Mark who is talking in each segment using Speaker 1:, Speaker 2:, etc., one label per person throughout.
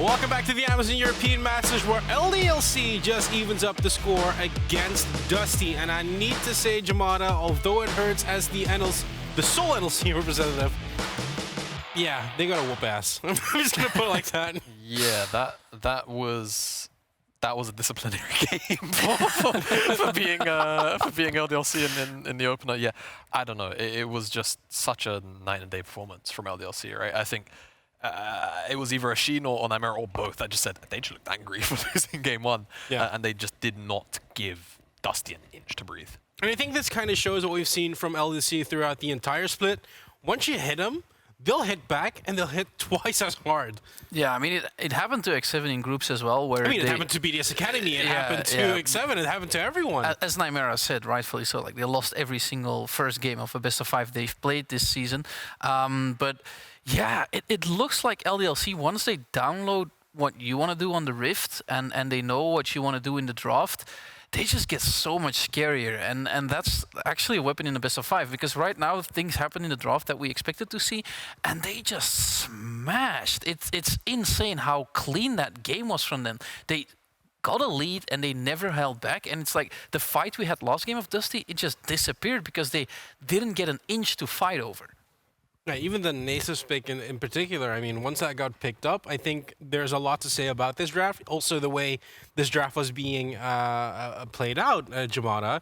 Speaker 1: Welcome back to the Amazon European Masters, where LDLC just evens up the score against Dusty. And I need to say, Jamada, although it hurts as the sole NLC representative, yeah, they got a whoop ass. I'm just gonna put it like that.
Speaker 2: Yeah, that was a disciplinary game for being LDLC in the opener. Yeah, I don't know. It was just such a night and day performance from LDLC, right? I think it was either a Sheen or Nightmare or both that just said they just looked angry for losing game one, and they just did not give Dusty an inch to breathe.
Speaker 1: And I think this kind of shows what we've seen from LDC throughout the entire split. Once you hit them, they'll hit back, and they'll hit twice as hard.
Speaker 3: Yeah, I mean, it happened to X7 in groups as well, where
Speaker 1: it happened to BDS Academy, it happened to X7, it happened to everyone.
Speaker 3: As Nightmare said, rightfully so, like they lost every single first game of a best of 5 they've played this season. But yeah, it looks like LDLC, once they download what you want to do on the Rift, and they know what you want to do in the draft, they just get so much scarier, and that's actually a weapon in the best of 5, because right now things happen in the draft that we expected to see, and they just smashed. It's insane how clean that game was from them. They got a lead and they never held back, and it's like the fight we had last game of Dusty, it just disappeared because they didn't get an inch to fight over.
Speaker 1: Yeah, even the Nasus pick in particular, I mean, once that got picked up, I think there's a lot to say about this draft. Also, the way this draft was being played out, Jamada.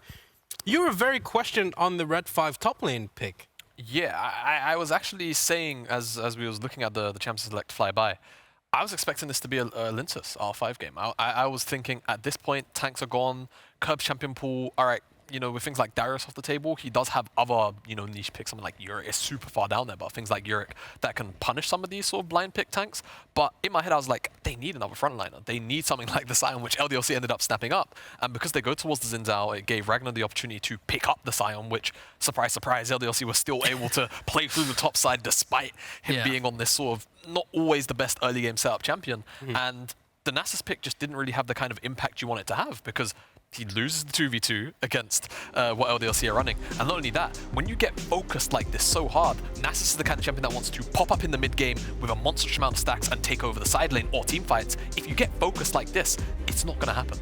Speaker 1: You were very questioned on the Red 5 top lane pick.
Speaker 2: Yeah, I was actually saying, as we was looking at the Champions Select flyby, I was expecting this to be a Lyncas R5 game. I was thinking, at this point, tanks are gone, Kerb's champion pool, all right, you know, with things like Darius off the table, he does have other, you know, niche picks. Something like Yurick is super far down there, but things like Yurick that can punish some of these sort of blind pick tanks. But in my head, I was like, they need another frontliner. They need something like the Sion, which LDLC ended up snapping up. And because they go towards the Zinzao, it gave Ragner the opportunity to pick up the Sion, which, surprise, surprise, LDLC was still able to play through the top side despite him being on this sort of not always the best early game setup champion. And the Nasus pick just didn't really have the kind of impact you want it to have, because he loses the 2v2 against what LDLC are running. And not only that, when you get focused like this so hard, Nasus is the kind of champion that wants to pop up in the mid game with a monstrous amount of stacks and take over the side lane or team fights. If you get focused like this, it's not going to happen.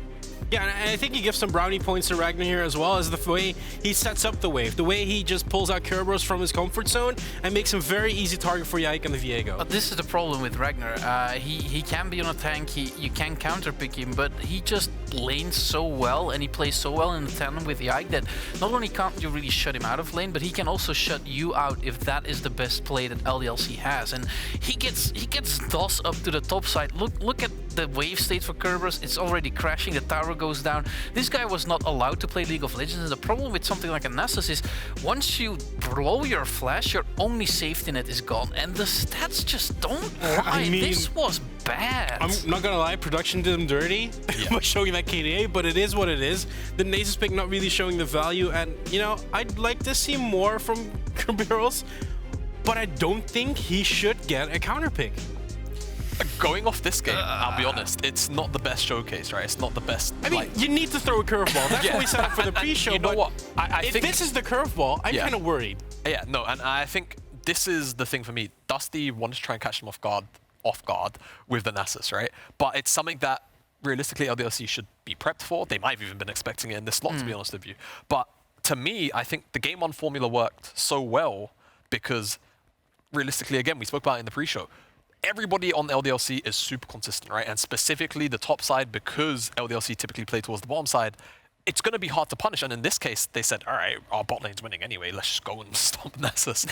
Speaker 1: Yeah, and I think he gives some brownie points to Ragnar here as well, as the way he sets up the wave, the way he just pulls out Kerberos from his comfort zone and makes him very easy target for Yike and the Viego.
Speaker 3: But this is the problem with Ragnar. He can be on a tank, you can counterpick him, but he just lanes so well and he plays so well in the tandem with Yike that not only can't you really shut him out of lane, but he can also shut you out if that is the best play that LDLC has. And he gets DOS up to the top side. Look at the wave state for Kerberos. It's already crashing, the tower goes down. This guy was not allowed to play League of Legends, and the problem with something like a Nasus is once you blow your flash, your only safety net is gone, and the stats just don't lie. I mean, this was bad.
Speaker 1: I'm not gonna lie, production did him dirty by showing that KDA, but it is what it is. The Nasus pick not really showing the value, and you know, I'd like to see more from Kerberos, but I don't think he should get a counter pick.
Speaker 2: Going off this game, I'll be honest, it's not the best showcase, right? It's not the best.
Speaker 1: I mean, you need to throw a curveball. That's what we set up for the pre-show.
Speaker 2: You know what? I
Speaker 1: if
Speaker 2: think
Speaker 1: this is the curveball, I'm kind of worried.
Speaker 2: Yeah, no, and I think this is the thing for me. Dusty wanted to try and catch them off guard with the Nasus, right? But it's something that realistically LDLC should be prepped for. They might have even been expecting it in this slot, to be honest with you. But to me, I think the game 1 formula worked so well because realistically, again, we spoke about it in the pre-show. Everybody on LDLC is super consistent, right? And specifically the top side, because LDLC typically play towards the bottom side, it's going to be hard to punish. And in this case, they said, all right, our bot lane's winning anyway. Let's just go and stomp Nasus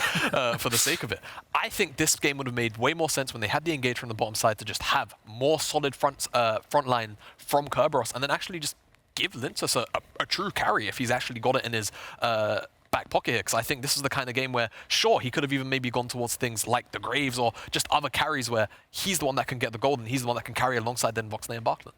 Speaker 2: for the sake of it. I think this game would have made way more sense when they had the engage from the bottom side to just have more solid front line from Kerberos and then actually just give Lyncas a true carry if he's actually got it in his back pocket here, because I think this is the kind of game where, sure, he could have even maybe gone towards things like the Graves or just other carries where he's the one that can get the gold and he's the one that can carry alongside DenVoksne and Backlund.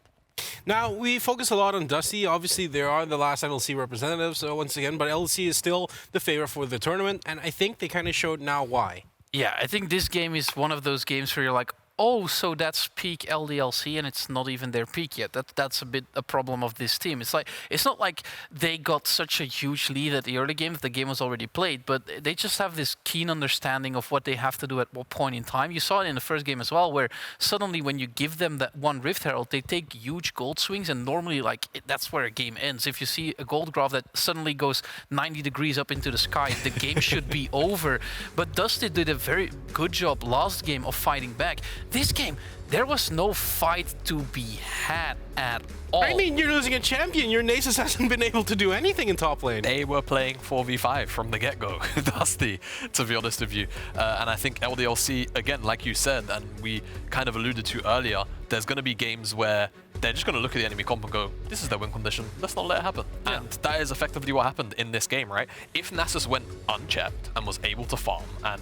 Speaker 1: Now, we focus a lot on Dusty. Obviously, there are the last LLC representatives, once again, but LLC is still the favorite for the tournament, and I think they kind of showed now why.
Speaker 3: Yeah, I think this game is one of those games where you're like, oh, so that's peak LDLC and it's not even their peak yet. That's a bit a problem of this team. It's not like they got such a huge lead at the early game if the game was already played, but they just have this keen understanding of what they have to do at what point in time. You saw it in the first game as well, where suddenly when you give them that one Rift Herald, they take huge gold swings, and normally that's where a game ends. If you see a gold graph that suddenly goes 90 degrees up into the sky, the game should be over. But Dusty did a very good job last game of fighting back. This game, there was no fight to be had at all.
Speaker 1: I mean, you're losing a champion. Your Nasus hasn't been able to do anything in top lane.
Speaker 2: They were playing 4v5 from the get-go, Dusty, to be honest with you. And I think LDLC, again, like you said, and we kind of alluded to earlier, there's going to be games where they're just going to look at the enemy comp and go, this is their win condition, let's not let it happen. Yeah. And that is effectively what happened in this game, right? If Nasus went unchecked and was able to farm, and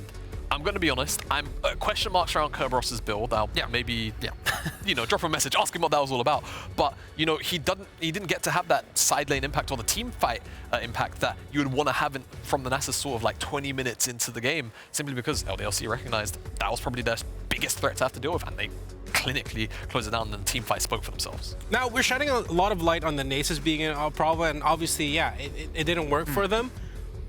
Speaker 2: I'm going to be honest, I'm question marks around Kerberos' build. I'll maybe, you know, drop a message, ask him what that was all about. But, you know, he didn't get to have that side lane impact or the team fight impact that you would want to have from the Nasus sort of like 20 minutes into the game, simply because LDLC recognized that was probably their biggest threat to have to deal with, and they clinically closed it down, and the team fight spoke for themselves.
Speaker 1: Now, we're shedding a lot of light on the Nasus being a problem, and obviously, yeah, it didn't work for them.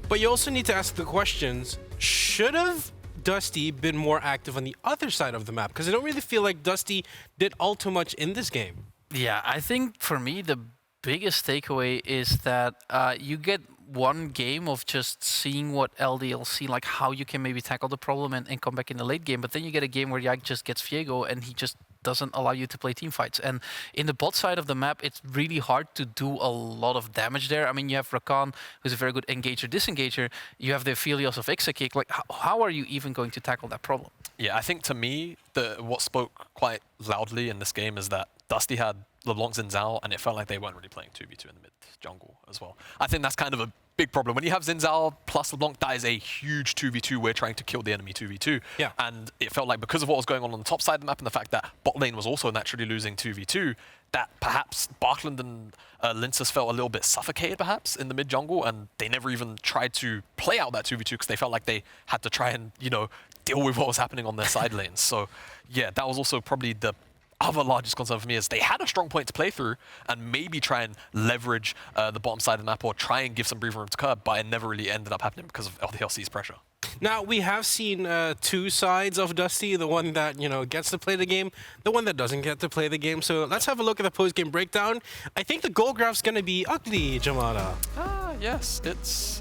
Speaker 1: But you also need to ask the questions, should have Dusty been more active on the other side of the map? Because I don't really feel like Dusty did all too much in this game.
Speaker 3: Yeah, I think for me the biggest takeaway is that you get one game of just seeing what LDLC, like how you can maybe tackle the problem and come back in the late game, but then you get a game where Yike just gets Viego and he just doesn't allow you to play team fights. And in the bot side of the map, it's really hard to do a lot of damage there. I mean, you have Rakan, who's a very good engager-disengager. You have the Aphelios of Exakick. Like, how are you even going to tackle that problem?
Speaker 2: Yeah, I think to me, what spoke quite loudly in this game is that Dusty had LeBlanc Zinzao, and it felt like they weren't really playing 2v2 in the mid jungle as well. I think that's kind of a big problem. When you have Zinzao plus LeBlanc, that is a huge 2v2. We're trying to kill the enemy 2v2.
Speaker 1: Yeah.
Speaker 2: And it felt like because of what was going on the top side of the map and the fact that bot lane was also naturally losing 2v2, that perhaps Backlund and Lyncas felt a little bit suffocated perhaps in the mid jungle, and they never even tried to play out that 2v2 because they felt like they had to try and, you know, deal with what was happening on their side lanes. So yeah, that was also probably the other largest concern for me, is they had a strong point to play through and maybe try and leverage the bottom side of the map or try and give some breathing room to Kerb, but it never really ended up happening because of LDLC's pressure.
Speaker 1: Now, we have seen two sides of Dusty, the one that, you know, gets to play the game, the one that doesn't get to play the game. So let's have a look at the post-game breakdown. I think the goal graph's going to be ugly, Jamada.
Speaker 2: Yes, it's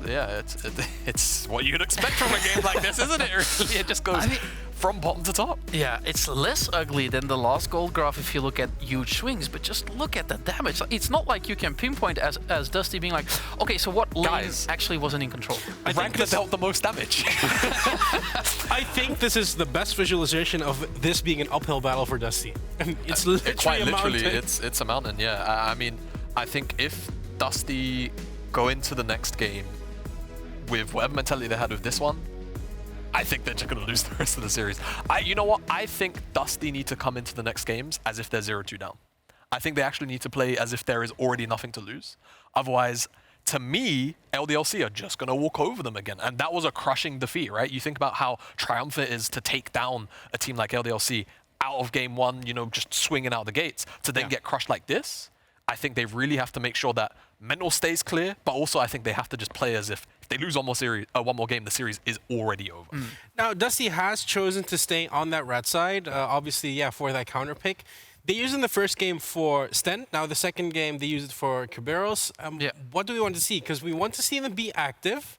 Speaker 2: what you'd expect from a game like this, isn't it? Really, it just goes from bottom to top.
Speaker 3: Yeah, it's less ugly than the last gold graph if you look at huge swings, but just look at the damage. It's not like you can pinpoint as Dusty being like, okay, so what lane actually wasn't in control?
Speaker 2: Ragner dealt the most damage.
Speaker 1: I think this is the best visualization of this being an uphill battle for Dusty. It's literally
Speaker 2: quite literally,
Speaker 1: a mountain.
Speaker 2: it's a mountain, yeah. I mean, I think if Dusty go into the next game with whatever mentality they had with this one, I think they're just going to lose the rest of the series. You know what? I think Dusty need to come into the next games as if they're 0-2 down. I think they actually need to play as if there is already nothing to lose. Otherwise, to me, LDLC are just going to walk over them again. And that was a crushing defeat, right? You think about how triumphant it is to take down a team like LDLC out of game one, you know, just swinging out the gates, to then get crushed like this. I think they really have to make sure that mental stays clear, but also I think they have to just play as if they lose one more game, the series is already over.
Speaker 1: Now, Dusty has chosen to stay on that red side, obviously, yeah, for that counter pick. They used it in the first game for Stend. Now, the second game, they used it for Kerberos. What do we want to see? Because we want to see them be active.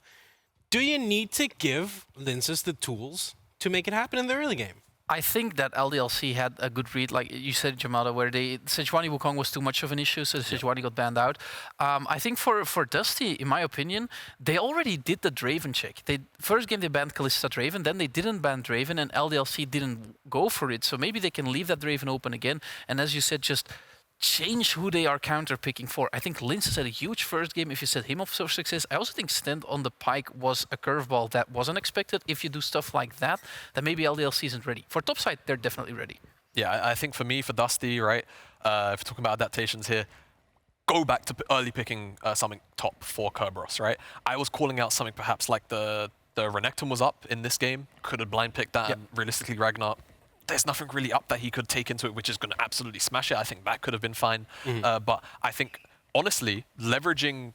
Speaker 1: Do you need to give Lyncas the tools to make it happen in the early game?
Speaker 3: I think that LDLC had a good read, like you said, Jamada, where Sejuani Wukong was too much of an issue, so Sejuani got banned out. I think for Dusty, in my opinion, they already did the Draven check. First game they banned Kalista Draven, then they didn't ban Draven, and LDLC didn't go for it. So maybe they can leave that Draven open again, and as you said, just change who they are counter-picking for. I think Lyncas had a huge first game if you set him up for success. I also think Stend on the pike was a curveball that wasn't expected. If you do stuff like that, then maybe LDLC isn't ready. For top side, they're definitely ready.
Speaker 2: Yeah, I think for me, for Dusty, right, if we're talking about adaptations here, go back to early picking something top for Kerberos, right? I was calling out something perhaps like the Renekton was up in this game. Could have blind picked that, and realistically Ragnar there's nothing really up that he could take into it, which is going to absolutely smash it. I think that could have been fine. But I think, honestly, leveraging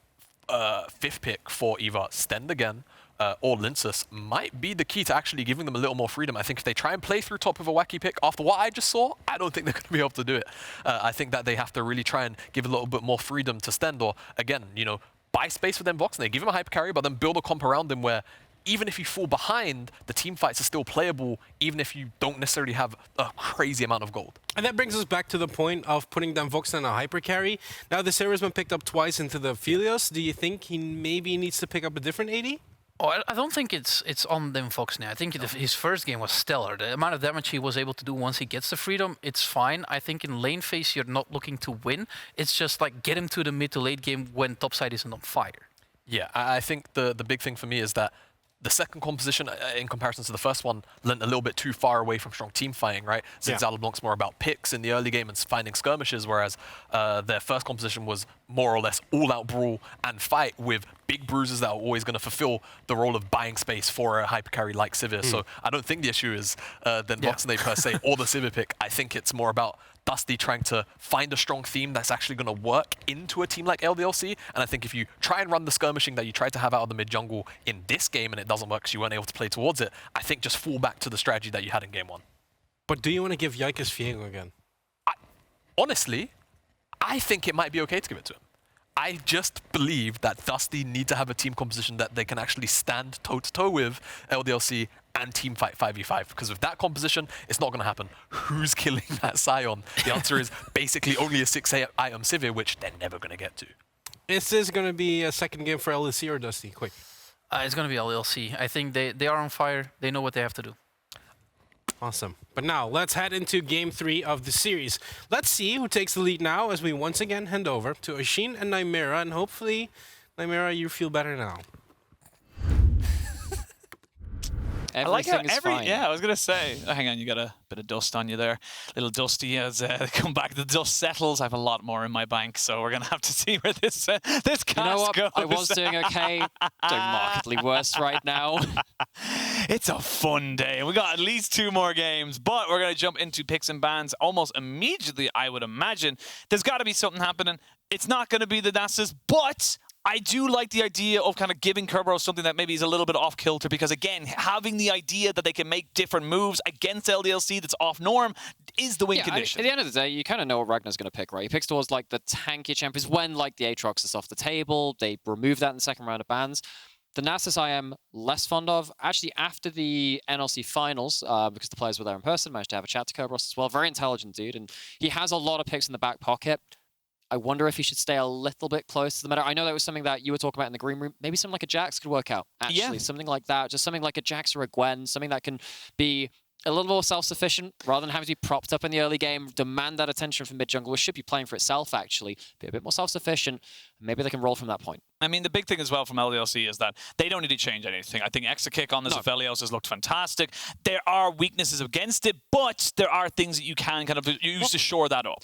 Speaker 2: 5th pick for either Stend again or Lyncas might be the key to actually giving them a little more freedom. I think if they try and play through top with a wacky pick after what I just saw, I don't think they're going to be able to do it. I think that they have to really try and give a little bit more freedom to Stend, or again, you know, buy space for DenVoksne, give him a hyper carry, but then build a comp around him where even if you fall behind, the team fights are still playable, even if you don't necessarily have a crazy amount of gold.
Speaker 1: And that brings us back to the point of putting DenVoksne in a hyper carry. Now the Sivir has been picked up twice into the Aphelios. Do you think he maybe needs to pick up a different AD?
Speaker 3: Oh, I don't think it's on DenVoksne. I think his first game was stellar. The amount of damage he was able to do once he gets the freedom, it's fine. I think in lane phase, you're not looking to win. It's just like get him to the mid to late game when topside isn't on fire.
Speaker 2: Yeah, I think the big thing for me is that the second composition, in comparison to the first one, lent a little bit too far away from strong team fighting, right? Since LeBlanc's more about picks in the early game and finding skirmishes, whereas their first composition was more or less all-out brawl and fight with big bruises that are always going to fulfill the role of buying space for a hyper carry like Sivir. So I don't think the issue is DenVoksne per se or the Sivir pick. I think it's more about Dusty trying to find a strong theme that's actually going to work into a team like LDLC. And I think if you try and run the skirmishing that you tried to have out of the mid jungle in this game and it doesn't work because you weren't able to play towards it, I think just fall back to the strategy that you had in game 1.
Speaker 1: But do you want to give Yike Fiego again?
Speaker 2: Honestly, I think it might be okay to give it to him. I just believe that Dusty need to have a team composition that they can actually stand toe-to-toe with LDLC and team fight 5v5. Because with that composition, it's not going to happen. Who's killing that Scion? The answer is basically only a 6-item Sivir, which they're never going to get to.
Speaker 1: Is this going to be a second game for LDC or Dusty? Quick.
Speaker 3: It's going to be LDLC. I think they are on fire. They know what they have to do.
Speaker 1: Awesome. But now, let's head into Game 3 of the series. Let's see who takes the lead now as we once again hand over to Ashin and Nymera. And hopefully, Nymera, you feel better now.
Speaker 4: I like how yeah, I was going to say, hang on, you got a bit of dust on you there. Little dusty as they come back, the dust settles. I have a lot more in my bank, so we're going to have to see where this cast
Speaker 5: You know what?
Speaker 4: goes.
Speaker 5: I was doing okay. Doing markedly worse right now.
Speaker 4: It's a fun day. We got at least 2 more games, but we're going to jump into picks and bans almost immediately, I would imagine. There's got to be something happening. It's not going to be the Nasus, but I do like the idea of kind of giving Kerberos something that maybe is a little bit off kilter, because again, having the idea that they can make different moves against LDLC that's off norm is the win condition.
Speaker 5: At the end of the day, you kind of know what Ragnar's going to pick, right? He picks towards like the tanky champions when like the Aatrox is off the table. They remove that in the second round of bans. The Nasus I am less fond of. Actually, after the NLC finals, because the players were there in person, managed to have a chat to Kerberos as well. Very intelligent dude, and he has a lot of picks in the back pocket. I wonder if he should stay a little bit close to the meta. I know that was something that you were talking about in the green room. Maybe something like a Jax could work out, actually. Yeah. Something like that. Just something like a Jax or a Gwen. Something that can be a little more self-sufficient rather than having to be propped up in the early game, demand that attention from mid-jungle, which should be playing for itself, actually. Be a bit more self-sufficient. Maybe they can roll from that point.
Speaker 4: I mean, the big thing as well from LDLC is that they don't need to change anything. I think Exakick on this Aphelios has looked fantastic. There are weaknesses against it, but there are things that you can kind of use to shore that up.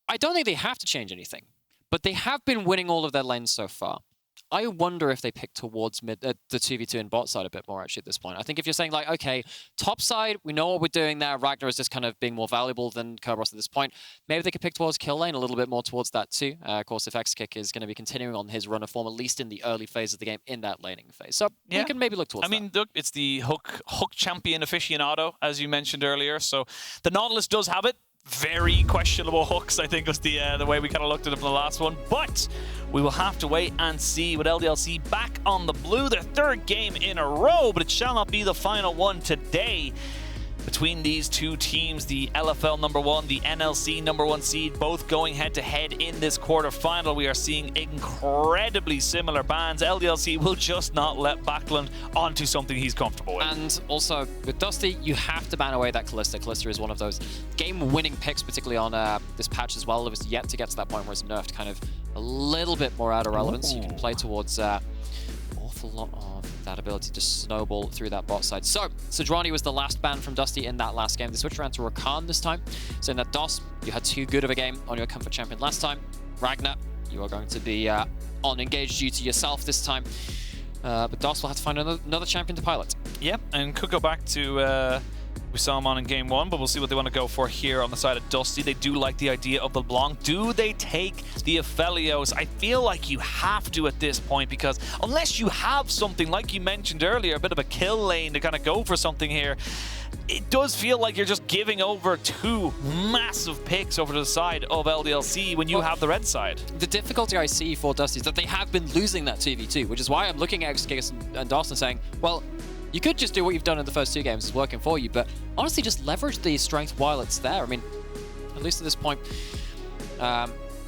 Speaker 5: I don't think they have to change anything, but they have been winning all of their lanes so far. I wonder if they pick towards the 2v2 and bot side a bit more, actually, at this point. I think if you're saying, like, okay, top side, we know what we're doing there. Ragner is just kind of being more valuable than Kerberos at this point. Maybe they could pick towards kill lane a little bit more towards that, too. Of course, if Exakick is going to be continuing on his run of form, at least in the early phase of the game, in that laning phase. So you can maybe look towards that.
Speaker 4: I mean, look, it's the hook champion aficionado, as you mentioned earlier. So the Nautilus does have it. Very questionable hooks, I think, was the way we kind of looked at it from the last one. But we will have to wait and see with LDLC back on the blue, their 3rd game in a row, but it shall not be the final one today. Between these two teams, the LFL #1, the NLC #1 seed, both going head-to-head in this quarterfinal. We are seeing incredibly similar bans. LDLC will just not let Backlund onto something he's comfortable with.
Speaker 5: And also, with Dusty, you have to ban away that Kalista. Kalista is one of those game-winning picks, particularly on this patch as well. It was yet to get to that point where it's nerfed kind of a little bit more out of relevance. You can play towards awful lot of that ability to snowball through that bot side. So, Sejuani was the last ban from Dusty in that last game. They switched around to Rakan this time. So in that DOS, you had too good of a game on your comfort champion last time. Ragnar, you are going to be on engaged duty yourself this time. But DOS will have to find another champion to pilot.
Speaker 4: Yep, and could go back to We saw him on in game 1, but we'll see what they want to go for here on the side of Dusty. They do like the idea of the LeBlanc. Do they take the Aphelios? I feel like you have to at this point, because unless you have something, like you mentioned earlier, a bit of a kill lane to kind of go for something here, it does feel like you're just giving over 2 massive picks over to the side of LDLC when you have the red side.
Speaker 5: The difficulty I see for Dusty is that they have been losing that 2v2, which is why I'm looking at Exakick and Dawson saying, well, you could just do what you've done in the first 2 games. It's working for you, but honestly, just leverage the strength while it's there. I mean, at least at this point,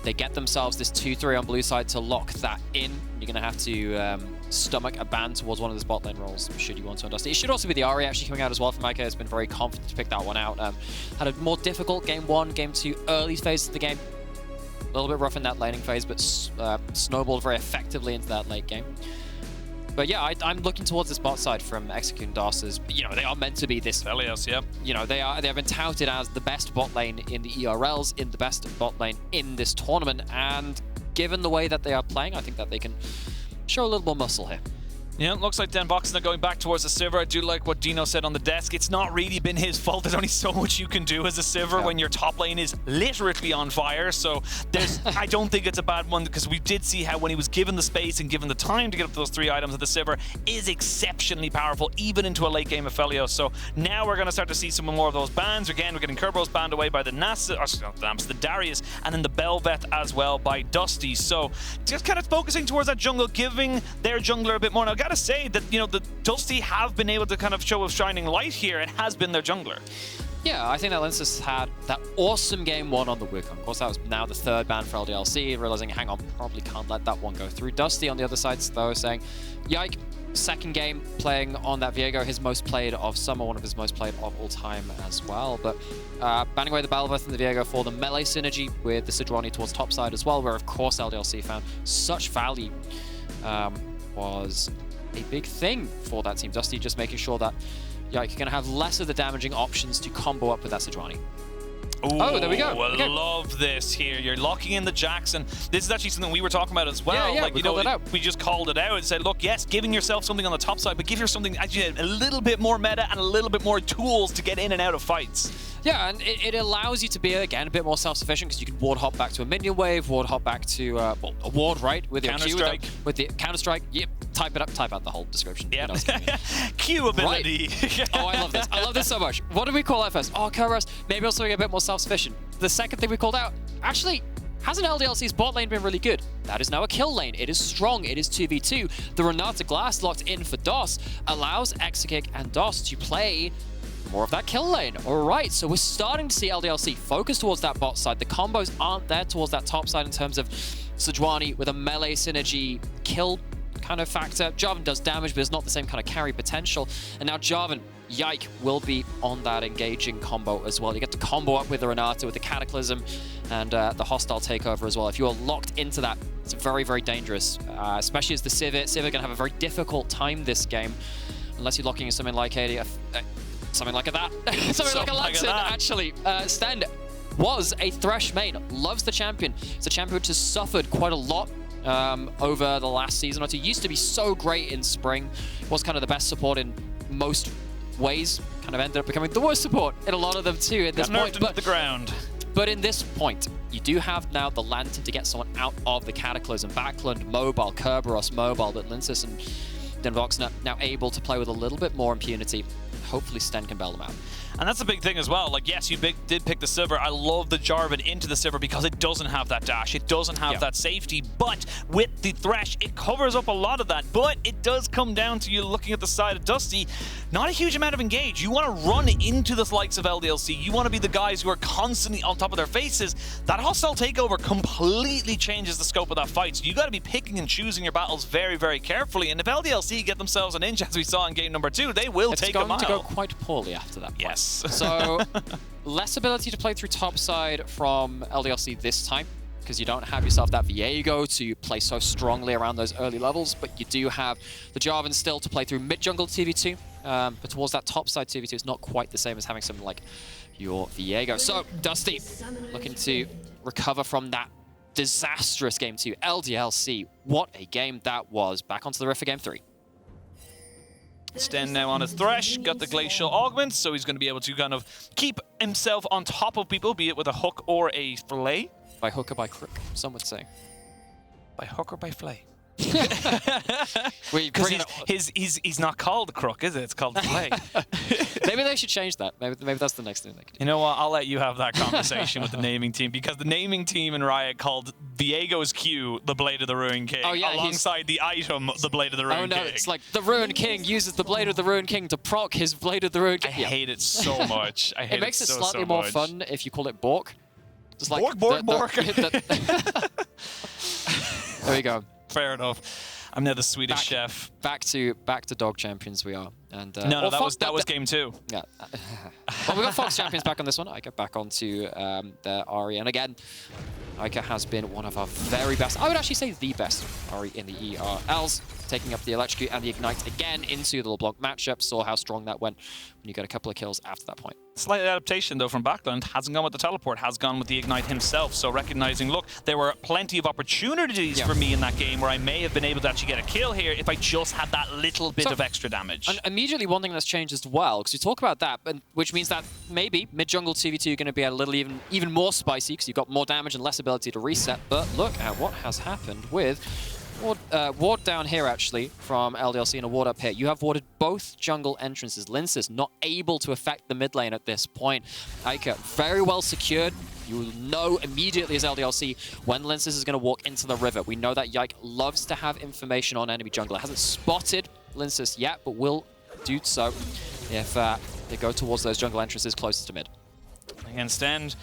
Speaker 5: they get themselves this 2-3 on blue side to lock that in. You're going to have to stomach a ban towards one of those bot lane rolls, should you want to on Dusty. It should also be the Ahri actually coming out as well from Yike. Has been very confident to pick that one out. Had a more difficult game 1, game 2, early phases of the game. A little bit rough in that laning phase, but snowballed very effectively into that late game. But yeah, I'm looking towards this bot side from Exakick and Dawson's. You know, they are meant to be this.
Speaker 4: Aphelios, yeah.
Speaker 5: You know, they have been touted as the best bot lane in the ERLs, in the best bot lane in this tournament. And given the way that they are playing, I think that they can show a little more muscle here.
Speaker 4: Yeah, it looks like DenVoksne going back towards the Sivir. I do like what Dino said on the desk. It's not really been his fault. There's only so much you can do as a Sivir when your top lane is literally on fire. So there's, I don't think it's a bad one, because we did see how when he was given the space and given the time to get up those 3 items, that the Sivir is exceptionally powerful, even into a late game Aphelios. So now we're going to start to see some more of those bans. Again, we're getting Kerberos banned away by the the Darius, and then the Bel'Veth as well by Dusty. So just kind of focusing towards that jungle, giving their jungler a bit more. Now, I gotta say that, you know, the Dusty have been able to kind of show a shining light here. It has been their jungler.
Speaker 5: Yeah, I think that Lyncas had that awesome game 1 on the Wukong. Of course, that was now the 3rd ban for LDLC, realizing, hang on, probably can't let that one go through. Dusty on the other side, though, saying, Yike, 2nd game playing on that Viego, his most played of summer, one of his most played of all time as well. But banning away the Bel'Veth and the Viego for the melee synergy with the Sejuani towards top side as well, where, of course, LDLC found such value, was a big thing for that team. Dusty just making sure that Yike are going to have less of the damaging options to combo up with that Sejuani.
Speaker 4: Ooh,
Speaker 5: oh, there we go.
Speaker 4: I love this here. You're locking in the Jackson. This is actually something we were talking about as well.
Speaker 5: Yeah,
Speaker 4: like,
Speaker 5: we called it out.
Speaker 4: We just called it out and said, look, yes, giving yourself something on the top side, but give yourself something actually a little bit more meta and a little bit more tools to get in and out of fights.
Speaker 5: Yeah, and it allows you to be, again, a bit more self-sufficient, because you can ward hop back to a minion wave, ward hop back to, well, a ward, right? With your Q, with the counter-strike. Yep, type it up, type out the whole description.
Speaker 4: Yeah. Q ability.
Speaker 5: Right. Oh, I love this. I love this so much. What did we call that first? Oh, Kerberos. Maybe also get a bit more self-sufficient. The second thing we called out, actually, hasn't LDLC's bot lane been really good? That is now a kill lane. It is strong. It is 2v2. The Renata Glasc locked in for DOS allows Exakick and DOS to play more of that kill lane. All right, so we're starting to see LDLC focus towards that bot side. The combos aren't there towards that top side in terms of Sejuani with a melee synergy kill kind of factor. Jarvan does damage, but it's not the same kind of carry potential. And now Jarvan, Yike, will be on that engaging combo as well. You get to combo up with the Renata, with the Cataclysm, and the hostile takeover as well. If you are locked into that, it's very, very dangerous, especially as the Sivir. Sivir going to have a very difficult time this game, unless you're locking in something like something like that. something like a Lancer, actually. Stend was a Thresh main, loves the champion. It's a champion which has suffered quite a lot over the last season or two. Used to be so great in spring, was kind of the best support in most ways, kind of ended up becoming the worst support in a lot of them too at this point.
Speaker 4: But the ground.
Speaker 5: But in this point, you do have now the Lantern to get someone out of the Cataclysm. Backlund mobile, Kerberos mobile, but Lyncas and DenVoksne now able to play with a little bit more impunity. Hopefully Stend can bail them out.
Speaker 4: And that's a big thing as well. Like, yes, you did pick the Sivir. I love the Jarvan into the Sivir because it doesn't have that dash. It doesn't have that safety. But with the Thresh, it covers up a lot of that. But it does come down to you looking at the side of Dusty. Not a huge amount of engage. You want to run into the likes of LDLC. You want to be the guys who are constantly on top of their faces. That hostile takeover completely changes the scope of that fight. So you got to be picking and choosing your battles very, very carefully. And if LDLC get themselves an inch, as we saw in game number 2, they will take a mile.
Speaker 5: It's going to go quite poorly after that point.
Speaker 4: Yes.
Speaker 5: So, less ability to play through top side from LDLC this time, because you don't have yourself that Viego to play so strongly around those early levels, but you do have the Jarvan still to play through mid-jungle 2v2, but towards that top side 2v2, it's not quite the same as having something like your Viego. So, Dusty looking to recover from that disastrous game 2. LDLC, what a game that was. Back onto the riff for game 3.
Speaker 4: Stend now on his Thresh, got the Glacial Augment, so he's going to be able to kind of keep himself on top of people, be it with a hook or a fillet.
Speaker 5: By hook or by crook, some would say.
Speaker 4: By hook or by fillet?
Speaker 5: Because
Speaker 4: he's not called crook, is it? It's called fillet.
Speaker 5: Maybe they should change that. Maybe that's the next thing they could do.
Speaker 4: You know what? I'll let you have that conversation with the naming team, because the naming team in Riot called Viego's Q the Blade of the Ruined King, alongside the item the Blade of the Ruined King.
Speaker 5: Oh no, it's like the Ruined King uses the Blade of the Ruined King to proc his Blade of the Ruined King.
Speaker 4: I hate it so much. I hate
Speaker 5: it makes it
Speaker 4: so,
Speaker 5: slightly
Speaker 4: so
Speaker 5: more
Speaker 4: much.
Speaker 5: fun if you call it Bork. Just like
Speaker 4: Bork.
Speaker 5: There we go.
Speaker 4: Fair enough. I'm now the Swedish chef.
Speaker 5: Back to Dog Champions we are. And
Speaker 4: no, that was game 2.
Speaker 5: Yeah. Well, we got Fox Champions back on this one. I get back onto the Ahri, and again, Eika has been one of our very best. I would actually say the best Ahri in the ERLs, taking up the Electrocute and the Ignite again into the LeBlanc matchup. Saw how strong that went when you got a couple of kills after that point.
Speaker 4: Slight adaptation, though, from Backlund. Hasn't gone with the teleport, has gone with the Ignite himself. So recognizing, look, there were plenty of opportunities for me in that game where I may have been able to actually get a kill here if I just had that little bit of extra damage.
Speaker 5: And immediately one thing that's changed as well, because we talk about that, which means that maybe mid-jungle 2v2 are going to be a little even more spicy because you've got more damage and less ability to reset. But look at what has happened with ward down here, actually, from LDLC and a ward up here. You have warded both jungle entrances. Lyncas not able to affect the mid lane at this point. Eika very well secured. You will know immediately as LDLC when Lyncas is going to walk into the river. We know that Yike loves to have information on enemy jungler. Hasn't spotted Lyncas yet, but will do so if they go towards those jungle entrances closest to mid.
Speaker 4: Again, Stend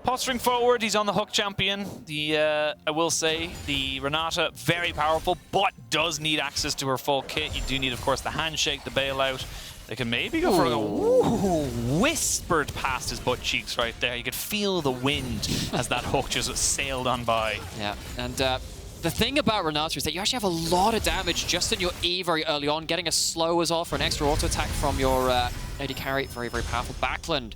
Speaker 4: posturing forward, he's on the hook champion. I will say, the Renata, very powerful, but does need access to her full kit. You do need, of course, the handshake, the bailout. They can maybe go for a whispered past his butt cheeks right there. You could feel the wind as that hook just sailed on by.
Speaker 5: Yeah, and the thing about Renata is that you actually have a lot of damage just in your E very early on. Getting a slow as well for an extra auto attack from your AD carry. Very, very powerful. Backlund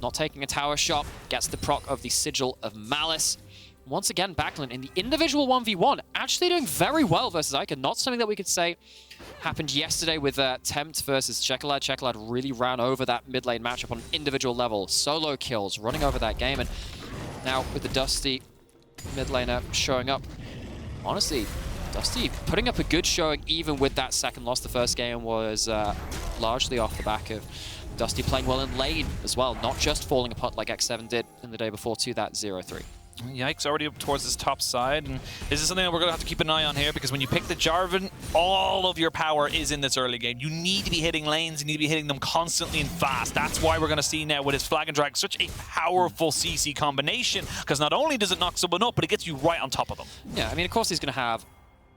Speaker 5: not taking a tower shot, gets the proc of the Sigil of Malice. Once again, Backlund in the individual 1v1, actually doing very well versus Eika. Not something that we could say happened yesterday with Tempt versus Chekalad. Chekalad really ran over that mid lane matchup on an individual level. Solo kills, running over that game. And now with the Dusty mid laner showing up, honestly, Dusty putting up a good showing even with that second loss. The first game was largely off the back of Dusty playing well in lane as well, not just falling apart like X7 did in the day before to that 0-3.
Speaker 4: Yike's already up towards his top side, and this is something that we're going to have to keep an eye on here, because when you pick the Jarvan, all of your power is in this early game. You need to be hitting lanes, you need to be hitting them constantly and fast. That's why we're going to see now with his Flag and Drag such a powerful CC combination, because not only does it knock someone up, but it gets you right on top of them.
Speaker 5: Yeah, I mean, of course he's going to have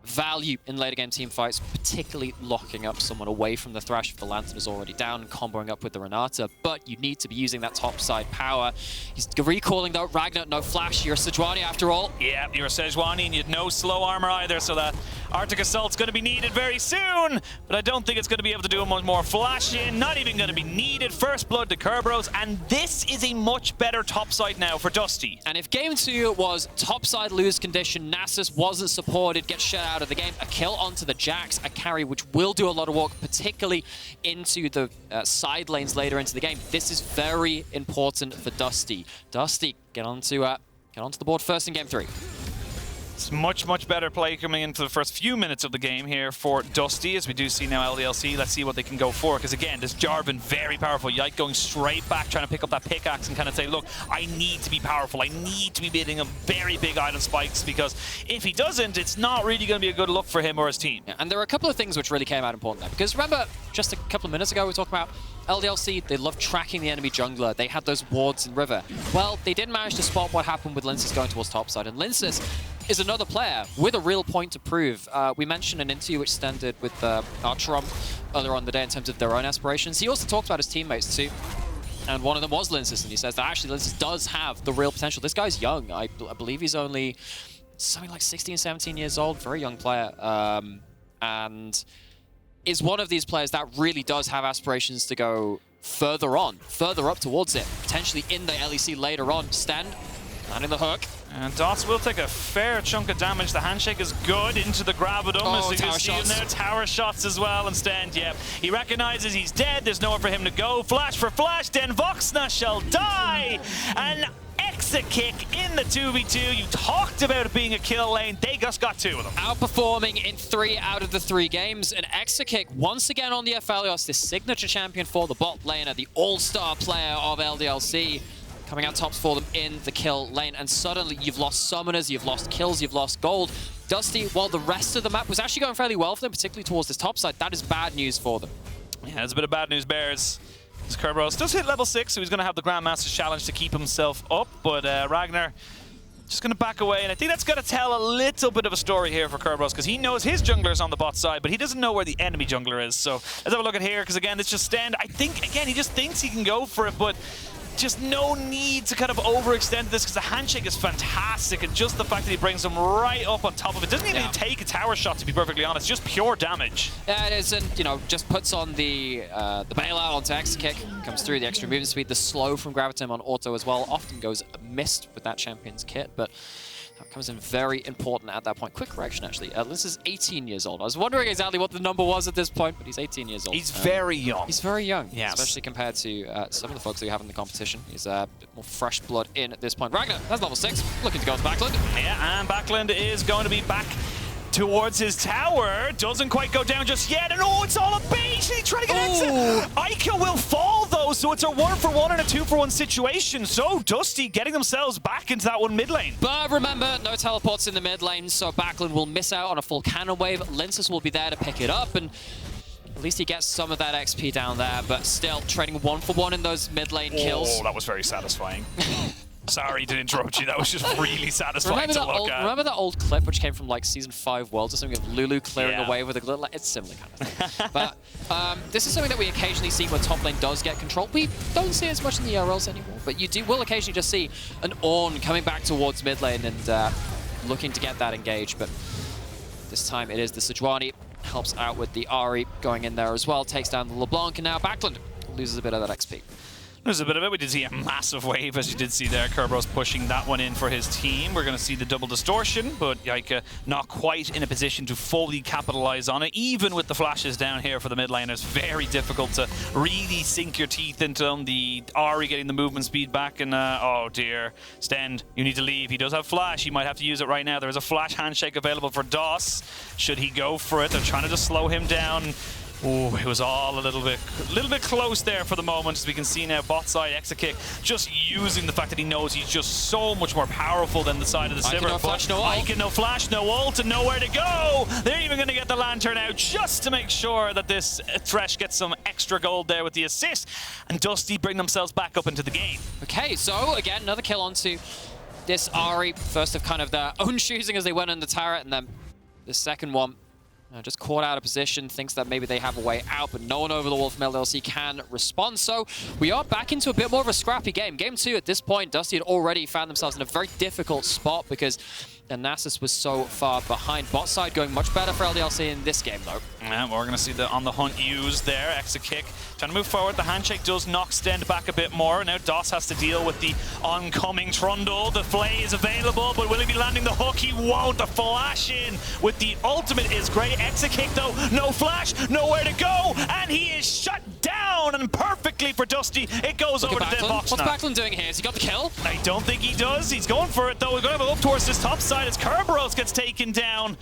Speaker 5: value in later game team fights, particularly locking up someone away from the Thresh if the Lantern is already down and comboing up with the Renata, but you need to be using that top side power. He's recalling though, Ragner, no flash, you're a Sejuani after all.
Speaker 4: Yeah, you're a Sejuani and you had no slow armor either, so that Arctic Assault's going to be needed very soon, but I don't think it's going to be able to do much more flash in, not even going to be needed. First blood to Kerberos, and this is a much better top side now for Dusty.
Speaker 5: And if game 2 was top side lose condition, Nasus wasn't supported, gets shut out of the game, a kill onto the Jax, a carry which will do a lot of work, particularly into the side lanes later into the game. This is very important for Dusty. Dusty, get onto the board first in game 3.
Speaker 4: It's much, much better play coming into the first few minutes of the game here for Dusty, as we do see now LDLC. Let's see what they can go for, because again, this Jarvan, very powerful. Yike going straight back, trying to pick up that pickaxe and kind of say, look, I need to be powerful. I need to be bidding a very big item spikes, because if he doesn't, it's not really going to be a good look for him or his team.
Speaker 5: Yeah, and there are a couple of things which really came out important there, because remember, just a couple of minutes ago, we were talking about LDLC, they love tracking the enemy jungler. They had those wards in River. Well, they didn't manage to spot what happened with Lyncas going towards topside, and Lyncas is another player with a real point to prove. We mentioned an interview which Stend did with Archeron earlier on in the day in terms of their own aspirations. He also talked about his teammates too, and one of them was Lyncas, and he says that actually Lyncas does have the real potential. This guy's young. I believe he's only something like 16, 17 years old, very young player, and is one of these players that really does have aspirations to go further up towards it, potentially in the LEC later on. Stend landing the hook.
Speaker 4: And Dots will take a fair chunk of damage. The handshake is good into the grab of him.
Speaker 5: Oh,
Speaker 4: as you
Speaker 5: tower
Speaker 4: can see in
Speaker 5: shots.
Speaker 4: there, tower shots as well. And Stend, yeah, he recognizes he's dead. There's nowhere for him to go. Flash for flash. DenVoksne shall die. And Exakick in the 2v2. You talked about it being a kill lane. They just got 2 of them.
Speaker 5: Outperforming in 3 out of the 3 games. And Exakick once again on the Aphelios, this signature champion for the bot laner, the all-star player of LDLC. Coming out tops for them in the kill lane, and suddenly you've lost summoners, you've lost kills, you've lost gold. Dusty, while the rest of the map was actually going fairly well for them, particularly towards this top side, that is bad news for them.
Speaker 4: Yeah, there's a bit of bad news bears. Kerberos does hit level 6, so he's going to have the Grandmaster's Challenge to keep himself up, but Ragner just going to back away, and I think that's going to tell a little bit of a story here for Kerberos, because he knows his jungler is on the bot side, but he doesn't know where the enemy jungler is. So let's have a look at here, because again, it's just Stend. I think, again, he just thinks he can go for it, but just no need to kind of overextend this, because the handshake is fantastic, and just the fact that he brings him right up on top of it doesn't even take a tower shot, to be perfectly honest, just pure damage.
Speaker 5: Yeah, it is, and you know, just puts on the bailout onto Exakick, comes through the extra movement speed, the slow from Gravitum on auto as well, often goes missed with that champion's kit, but that comes in very important at that point. Quick correction, actually. Lyncas is 18 years old. I was wondering exactly what the number was at this point, but he's 18 years old.
Speaker 4: He's very young.
Speaker 5: He's very young,
Speaker 4: yes.
Speaker 5: Especially compared to some of the folks that we have in the competition. He's a bit more fresh blood in at this point. Ragner, that's level 6, looking to go to Backlund.
Speaker 4: Yeah, and Backlund is going to be back towards his tower. Doesn't quite go down just yet, and oh, it's all a bait! He's trying to get exit. Eika will fall though, so it's a 1-for-1 and a 2-for-1 situation. So Dusty getting themselves back into that one mid lane.
Speaker 5: But remember, no teleports in the mid lane, so Backlund will miss out on a full cannon wave. Lyncas will be there to pick it up, and at least he gets some of that XP down there, but still trading 1-for-1 in those mid lane kills.
Speaker 4: Oh, that was very satisfying. Sorry to interrupt you, that was just really satisfying to look at.
Speaker 5: Remember that old clip which came from like Season 5 Worlds or something of Lulu clearing away with a glitter? It's similar kind of thing. But this is something that we occasionally see when top lane does get control. We don't see it as much in the ERLs anymore, but you will occasionally just see an Ornn coming back towards mid lane and looking to get that engaged. But this time it is the Sejuani. Helps out with the Ahri going in there as well. Takes down the LeBlanc, and now Backlund loses a bit of that XP.
Speaker 4: There's a bit of it. We did see a massive wave, as you did see there. Kerberos pushing that one in for his team. We're going to see the double distortion, but Yike not quite in a position to fully capitalize on it. Even with the flashes down here for the mid laners, very difficult to really sink your teeth into them. The Ahri getting the movement speed back, and oh dear, Stend, you need to leave. He does have flash. He might have to use it right now. There is a flash handshake available for DOS. Should he go for it? They're trying to just slow him down. Oh, it was all a little bit close there for the moment, as we can see now. Bot side Exakick just using the fact that he knows he's just so much more powerful than the side of the Sivir.
Speaker 5: No flash, no ult.
Speaker 4: Yike, no flash, no ult, and nowhere to go. They're even going to get the lantern out just to make sure that this Thresh gets some extra gold there with the assist, and Dusty bring themselves back up into the game.
Speaker 5: Okay, so again, another kill onto this Ahri. First of kind of their own choosing as they went on the turret, and then the second one just caught out of position, thinks that maybe they have a way out, but no one over the wall from LDLC can respond. So we are back into a bit more of a scrappy game. Game 2 at this point, Dusty had already found themselves in a very difficult spot because Nasus was so far behind. Bot side going much better for LDLC in this game, though.
Speaker 4: Yeah, we're going to see the on the hunt used there. Exakick trying to move forward. The handshake does knock Stend back a bit more. Now DOS has to deal with the oncoming Trundle. The flay is available, but will he be landing the hook? He won't. The flash in with the ultimate is great. Exakick, though, no flash, nowhere to go, and he is shut down, and perfectly for Dusty. It goes over to DenVoksne.
Speaker 5: What's Backlund doing here? Has he got the kill?
Speaker 4: I don't think he does. He's going for it, though. We're going to go up towards this top side as Kerberos gets taken down.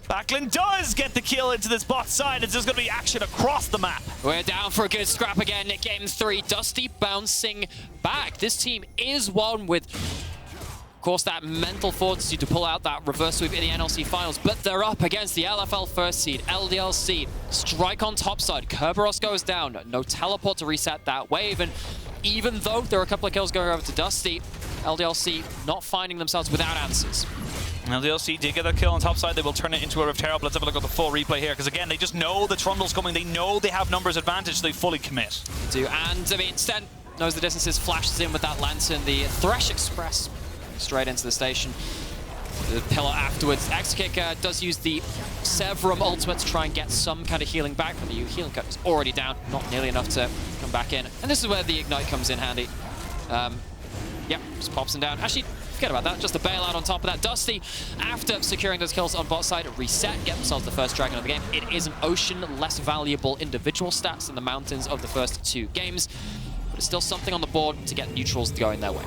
Speaker 4: Backlund does get the kill into this bot side. It's just going to be action across the map.
Speaker 5: We're down for a good scrap again. Game 3, Dusty bouncing back. This team is one with, of course, that mental fortitude to pull out that reverse sweep in the NLC finals, but they're up against the LFL first seed, LDLC. Strike on top side. Kerberos goes down. No teleport to reset that wave, and even though there are a couple of kills going over to Dusty, LDLC not finding themselves without answers.
Speaker 4: LDLC did get a kill on top side. They will turn it into a Rift Herald. Let's have a look at the full replay here, because again, they just know the Trundle's coming. They know they have numbers advantage, so they fully commit.
Speaker 5: They do, and I mean, Stend knows the distances, flashes in with that lantern. The Thresh Express straight into the station. The pillar afterwards. Exakick does use the Severum ultimate to try and get some kind of healing back, but the healing cut is already down, not nearly enough to come back in. And this is where the Ignite comes in handy. Yep, just pops him down. Actually, forget about that. Just a bailout on top of that. Dusty, after securing those kills on bot side, reset, get themselves the first dragon of the game. It is an Ocean, less valuable individual stats than the Mountains of the first 2 games, but it's still something on the board to get neutrals going their way.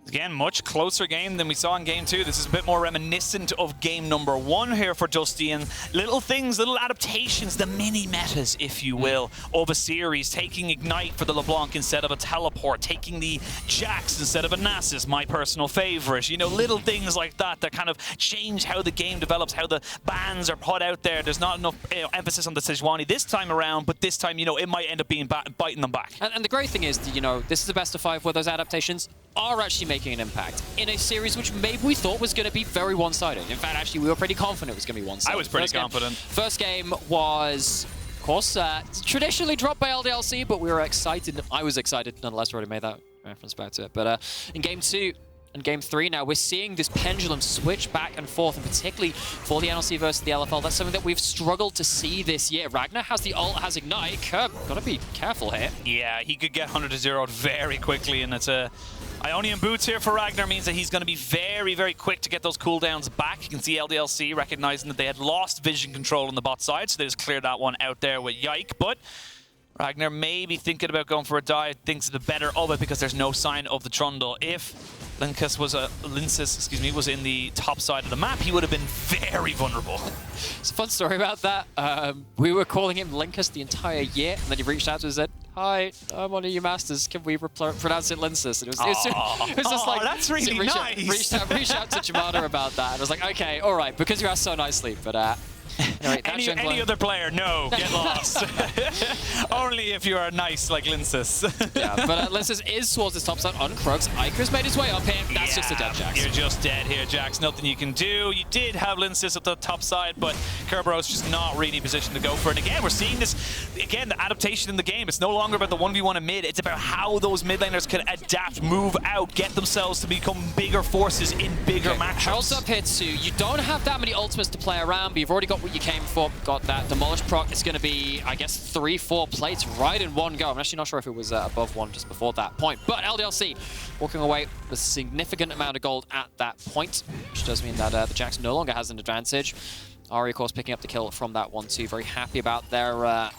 Speaker 4: Again, much closer game than we saw in game 2. This is a bit more reminiscent of game number 1 here for Dusty, and little things, little adaptations, the mini metas, if you will, of a series. Taking Ignite for the LeBlanc instead of a teleport, taking the Jax instead of a Nasus, my personal favorite. You know, little things like that that kind of change how the game develops, how the bans are put out there. There's not enough emphasis on the Sejuani this time around, but this time, you know, it might end up being biting them back.
Speaker 5: And the great thing is, that, you know, this is the best of 5 where those adaptations are actually making an impact in a series which maybe we thought was going to be very one-sided. In fact, actually, we were pretty confident it was going to be one-sided.
Speaker 4: I was pretty confident.
Speaker 5: First game was, of course, traditionally dropped by LDLC, but we were excited. I was excited, nonetheless. Already made that reference back to it. But in game 2 and game 3 now, we're seeing this pendulum switch back and forth, and particularly for the NLC versus the LFL. That's something that we've struggled to see this year. Ragner has the ult, has Ignite. Kerb, gotta be careful here.
Speaker 4: Yeah, he could get 100 to 0 very quickly, and it's a Ionian Boots here for Ragner means that he's going to be very, very quick to get those cooldowns back. You can see LDLC recognizing that they had lost vision control on the bot side, so they just cleared that one out there with Yike. But Ragner may be thinking about going for a dive, thinks the better of it because there's no sign of the Trundle. If Lyncas was in the top side of the map, he would have been very vulnerable.
Speaker 5: It's a fun story about that. We were calling him Lyncas the entire year, and then he reached out to us and said, "Hi, I'm one of your masters. Can we pronounce it Lyncas?" And it was just like,
Speaker 4: that's really nice.
Speaker 5: Reached out to Jamada about that. And I was like, okay, all right, because you asked so nicely. But anyway,
Speaker 4: any other player, no, get lost. Only if you are nice like Lyncas.
Speaker 5: Yeah, but Lyncas is towards his top side on Krugs. Ica's made his way up here. That's just a dead Jax.
Speaker 4: You're just dead here, Jax. Nothing you can do. You did have Lyncas at the top side, but Kerberos just not really positioned to go for it. Again, we're seeing this, again, the adaptation in the game. It's no longer about the 1v1 in mid. It's about how those mid laners can adapt, move out, get themselves to become bigger forces in bigger matchups.
Speaker 5: Herald's up here too. You don't have that many ultimates to play around, but you've already got what you came for. Got that Demolish proc. It's going to be, I guess, 3-4 plates right in one go. I'm actually not sure if it was above 1 just before that point. But LDLC walking away with a significant amount of gold at that point, which does mean that the Jax no longer has an advantage. Ahri, of course, picking up the kill from that 1-2. Very happy about their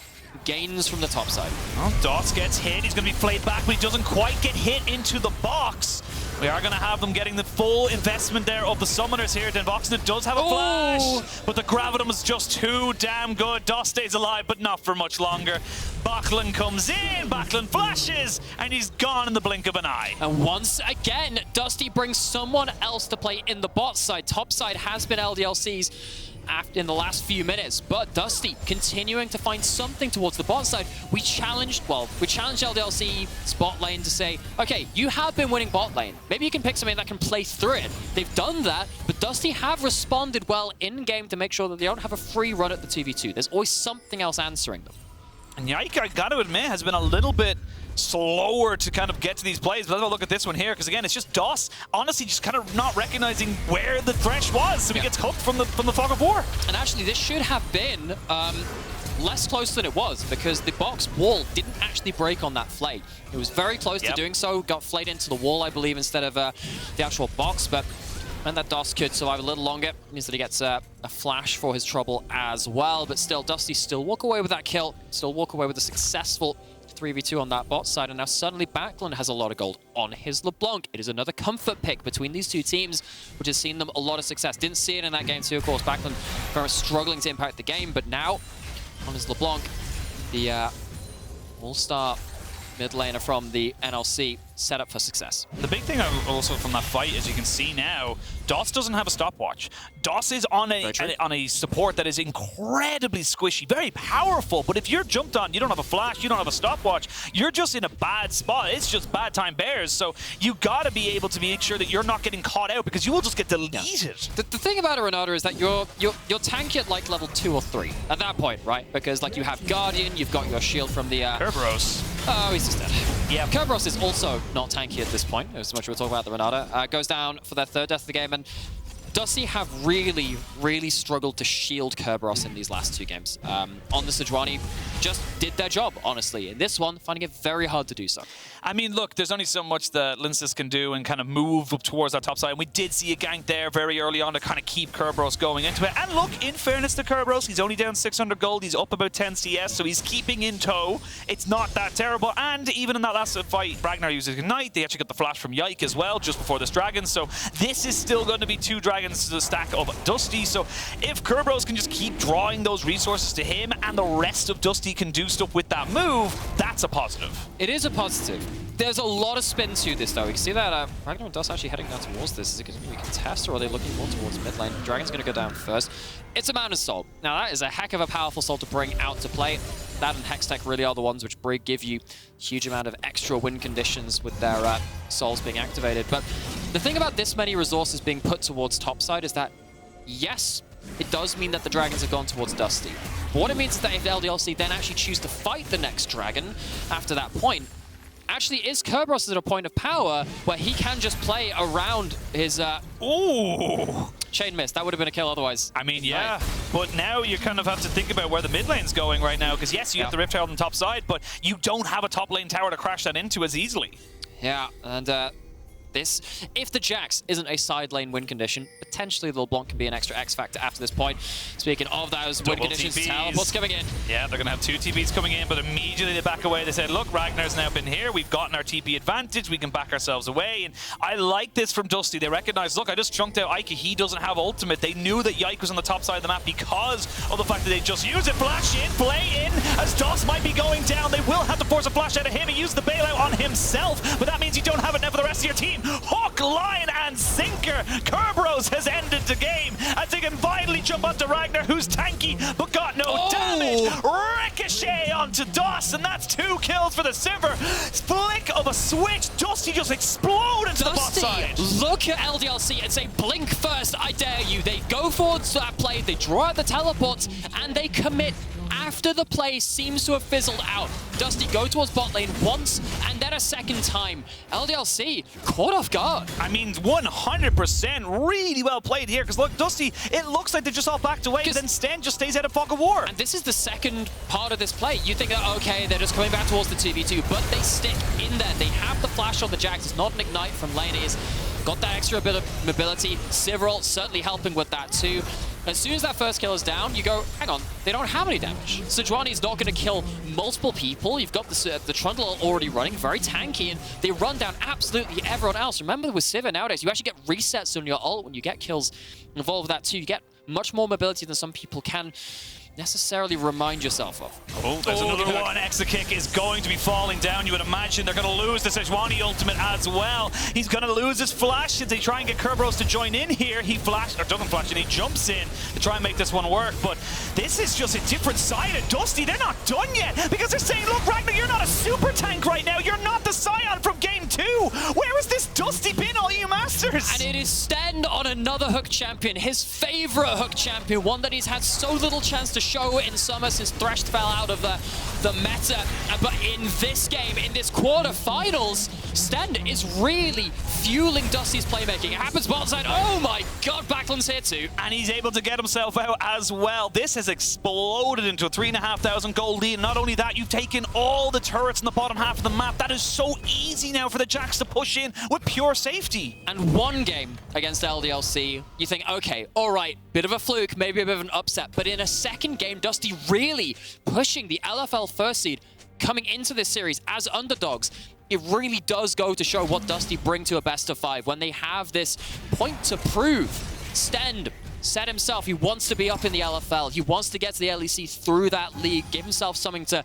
Speaker 5: gains from the top side.
Speaker 4: Well, Dots gets hit. He's going to be flayed back, but he doesn't quite get hit into the box. We are going to have them getting the full investment there of the summoners here. DenVoksne does have a flash, but the Gravitum is just too damn good. Doss stays alive, but not for much longer. Backlund comes in, Backlund flashes, and he's gone in the blink of an eye.
Speaker 5: And once again, Dusty brings someone else to play in the bot side. Top side has been LDLC's in the last few minutes, but Dusty continuing to find something towards the bot side. We challenged LDLC's bot lane to say, okay, you have been winning bot lane. Maybe you can pick something that can play through it. They've done that, but Dusty have responded well in-game to make sure that they don't have a free run at the 2v2. There's always something else answering them.
Speaker 4: And Yike, I got to admit, has been a little bit slower to kind of get to these plays. But let's have a look at this one here, because again, it's just Doss honestly just kind of not recognizing where the Thresh was, so he gets hooked from the fog of war.
Speaker 5: And actually, this should have been less close than it was, because the box wall didn't actually break on that flay. It was very close to doing so, got flayed into the wall, I believe, instead of the actual box, but and that Doss could survive a little longer. Means that he gets a flash for his trouble as well, but still, Dusty still walk away with that kill, still walk away with a successful 3v2 on that bot side, and now suddenly Backlund has a lot of gold on his LeBlanc. It is another comfort pick between these two teams, which has seen them a lot of success. Didn't see it in that game too, of course. Backlund very much struggling to impact the game, but now on his LeBlanc, the all-star mid laner from the NLC set up for success.
Speaker 4: The big thing also from that fight, as you can see now, Doss doesn't have a stopwatch. Doss is on a support that is incredibly squishy, very powerful, but if you're jumped on, you don't have a flash, you don't have a stopwatch, you're just in a bad spot. It's just bad time bears, so you gotta be able to make sure that you're not getting caught out, because you will just get deleted.
Speaker 5: The thing about a Renata is that you're tanky at like level 2 or 3 at that point, right? Because like you have Guardian, you've got your shield from the
Speaker 4: Kerberos.
Speaker 5: Oh, he's just dead.
Speaker 4: Yeah,
Speaker 5: Kerberos is also not tanky at this point, as much as we're talking about the Renata. Goes down for their 3rd death of the game, and Dusty have really, really struggled to shield Kerberos in these last 2 games. On the Sejuani, just did their job, honestly. In this one, finding it very hard to do so.
Speaker 4: I mean, look, there's only so much that Lyncas can do and kind of move up towards that top side. And we did see a gank there very early on to kind of keep Kerberos going into it. And look, in fairness to Kerberos, he's only down 600 gold. He's up about 10 CS, so he's keeping in tow. It's not that terrible. And even in that last fight, Ragner uses Ignite. They actually got the flash from Yike as well, just before this dragon. So this is still going to be 2 dragons to the stack of Dusty. So if Kerberos can just keep drawing those resources to him and the rest of Dusty can do stuff with that move, that's a positive.
Speaker 5: It is a positive. There's a lot of spin to this, though. We can see that Ragnar and Dust actually heading down towards this. Is it going to be a contest, or are they looking more towards mid lane? Dragon's going to go down first. It's a Mountain Soul. Now, that is a heck of a powerful soul to bring out to play. That and Hextech really are the ones which give you a huge amount of extra win conditions with their souls being activated. But the thing about this many resources being put towards topside is that, yes, it does mean that the dragons have gone towards Dusty. But what it means is that if LDLC then actually choose to fight the next dragon after that point, actually is Kerberos at a point of power where he can just play around his...
Speaker 4: Ooh!
Speaker 5: Chain miss. That would have been a kill otherwise.
Speaker 4: I mean, yeah, but now you kind of have to think about where the mid lane's going right now, because yes, you have the Rift Herald on the top side, but you don't have a top lane tower to crash that into as easily.
Speaker 5: Yeah, and this, if the Jax isn't a side lane win condition, potentially the LeBlanc can be an extra X factor after this point. Speaking of those win conditions, teleports coming in.
Speaker 4: Yeah, they're going to have 2 TPs coming in, but immediately they back away. They said, look, Ragnar's now been here. We've gotten our TP advantage. We can back ourselves away. And I like this from Dusty. They recognize, look, I just chunked out Eika. He doesn't have ultimate. They knew that Yike was on the top side of the map because of the fact that they just used it. Flash in, play in, as Dust might be going down. They will have to force a flash out of him. He used the bailout on himself, but that means you don't have it now for the rest of your team. Hook, line, and sinker. Kerberos has ended the game as they can finally jump onto Ragnar, who's tanky but got no damage. Ricochet onto Dust, and that's 2 kills for the Sivir. Flick of a switch. Dusty just explode into the bot side.
Speaker 5: Look at LDLC and say, blink first, I dare you. They go forward to that play, they draw out the teleports, and they commit after the play seems to have fizzled out. Dusty go towards bot lane once and then a second time. LDLC caught off guard.
Speaker 4: I mean, 100% really well played here, because look, Dusty, it looks like they just all backed away, and then Stend just stays out of fog of war.
Speaker 5: And this is the second part of this play. You think that, okay, they're just coming back towards the 2v2, but they stick in there. They have the flash on the Jax. It's not an ignite from lane. He's got that extra bit of mobility. Sivir certainly helping with that too. As soon as that first kill is down, you go, hang on, they don't have any damage. Sejuani's not going to kill multiple people. You've got the Trundle already running, very tanky, and they run down absolutely everyone else. Remember with Sivir nowadays, you actually get resets on your ult when you get kills involved with that too. You get much more mobility than some people can necessarily remind yourself of.
Speaker 4: Oh, there's another one. Exakick is going to be falling down. You would imagine they're going to lose the Sejuani ultimate as well. He's going to lose his flash as they try and get Kerberos to join in here. He flashed, or doesn't flash, and he jumps in to try and make this one work. But this is just a different side of Dusty. They're not done yet because they're saying, look, Ragnar, you're not a super tank right now. You're not the Scion from game 2. Where has this Dusty been all you masters?
Speaker 5: And it is Stend on another hook champion, his favorite hook champion, one that he's had so little chance to show in summer since Thresh fell out of the meta. But in this game, in this quarterfinals, Stend is really fueling Dusty's playmaking. It happens bottom side. Oh my god, Backlund's here too.
Speaker 4: And he's able to get himself out as well. This has exploded into a 3,500 gold lead. Not only that, you've taken all the turrets in the bottom half of the map. That is so easy now for the Jax to push in with pure safety.
Speaker 5: And one game against LDLC, you think, okay, all right, bit of a fluke, maybe a bit of an upset. But in a second game, Dusty really pushing the LFL first seed coming into this series as underdogs. It really does go to show what Dusty bring to a best of 5 when they have this point to prove. Stend said himself he wants to be up in the LFL. He wants to get to the LEC through that league, give himself something to